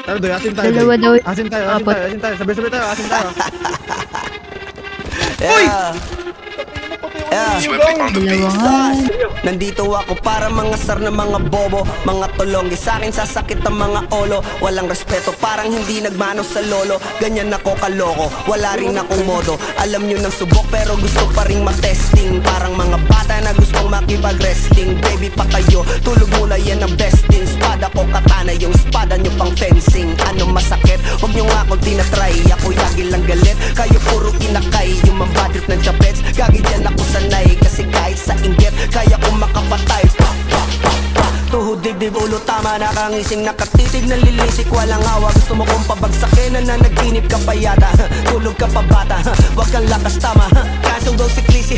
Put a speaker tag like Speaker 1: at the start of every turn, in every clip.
Speaker 1: Tara doy, asin tayo.
Speaker 2: Dalawa
Speaker 1: Doy.
Speaker 2: daw.
Speaker 1: Asin tayo, asin
Speaker 2: Apat.
Speaker 1: tayo, asin tayo. Sabay-sabay tayo, asin tayo.
Speaker 3: Yeah. Yeah.
Speaker 2: Dalawangan.
Speaker 3: Nandito ako para mga sar na mga bobo, mga tulong, sa akin sasakit ang mga olo. Walang respeto, parang hindi nagmano sa lolo. Ganyan ako kaloko, wala rin akong modo. Alam nyo ng subok pero gusto pa rin matesting. Parang mga bata na gustong makipag-wrestling. Baby pa kayo, tulog muna yan ang besting. Spada ko katana, yung spada nyo pang fencing. Ano masakit? Huwag nyo nga akong tinatry. Ako yagi lang galit, kayo puro inakay. Yung mambadrip ng chapets, gagi dyan ako sanay. Kasi kahit sa inggit, kaya kong makapatay. Tuhod, dibdib, ulo, tama, nakangising, nakatitig, nalilisik, walang hawa. Gusto mo kong pabagsakin, nananaginip ka pa yata. Tulog ka pa bata, wag kang lakas tama. Kaso daw si Clissy,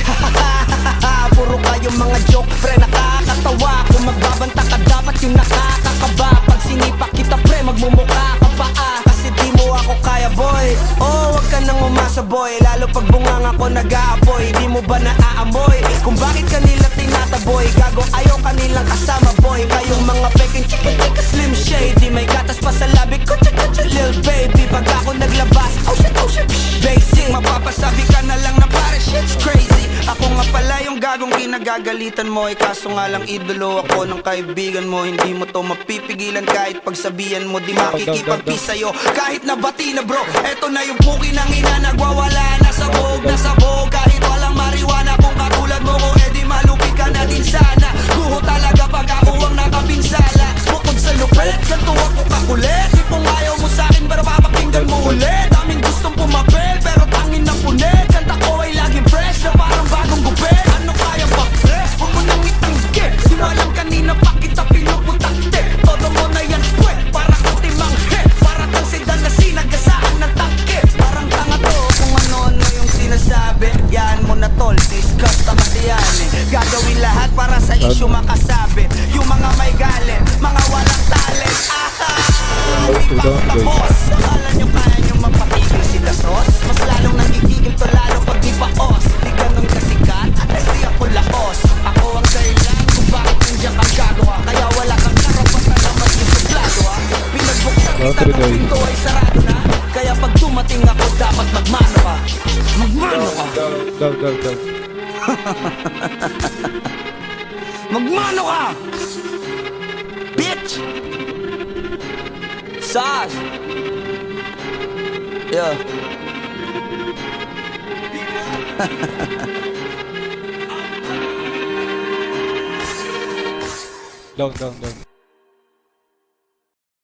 Speaker 3: puro kayong mga joke, pre, nakakatawa. Kung magbabanta ka, dapat yung nakakakaba. Pag sinipak kita, pre, magmumukha ka pa kasi di mo ako kaya, boy. Oh, wag ka nang umasa, boy. Lalo pag bunganga ko nag-aapoy. Di mo ba naaamoy kung bakit kanila tinataboy? Gago, ayaw kanilang kasama, boy. Kayong mga peking chika-chika slim shady. May gatas pa sa labi ko, chika-chika lil baby. Pag ako naglabas, oh shit, basic. Mapapasabi ka na lang na pare, shit's crazy. Ako nga pala yung gagong kinagagalitan mo. Kaso nga lang idolo ako ng kaibigan mo. Hindi mo to mapipigilan kahit pagsabihan mo. Di makikipagpis sa'yo kahit nabati na bro. Eto na yung puki ng ina, nagwawala na sa buhog, na sa buhog. Kahit walang mariwana, kung katulad mo ko, edi malupi ka na din sana. Guho talaga pag ako ang nakapinsala. Bukod sa lupit, ganito ako kakulit. Tipong ayaw mo sa'kin pero papakinggan mo ulit. Daming gustong pumapel pero tangin na punit. Kanta ko ay laging fresh na parang bagong gupit. Ano kaya ba pre? Huwag mo nang itanggi. Di mo alam kanina pa kita pinuputakte. Todo mo na yan pwe, para kang timang hit. Para kang sedan na sinagasaan ng tangke. Parang tanga to kung ano-ano yung sinasabi. Yan mo na tol, discuss na kasi yan eh. Gagawin lahat para sa issue makasabi. Yung mga may galit, mga walang talent. Tapos, akala nyo kaya nyo mapatigil si Dasos? Mas lalong nagigigil to lalo pag di baos. Di ganun kasikat, at di ako laos. Ako ang dahilan kung bakit nandiyan kang gagawa. Kaya wala kang karapatan na maging suplado ha. Pinagbuksan kita ng pinto ay sarado na. Kaya pag dumating ako dapat magmano ka. Magmano ka.
Speaker 1: Go.
Speaker 3: Magmano ka! Bitch! Sas! Yeah.
Speaker 1: Down.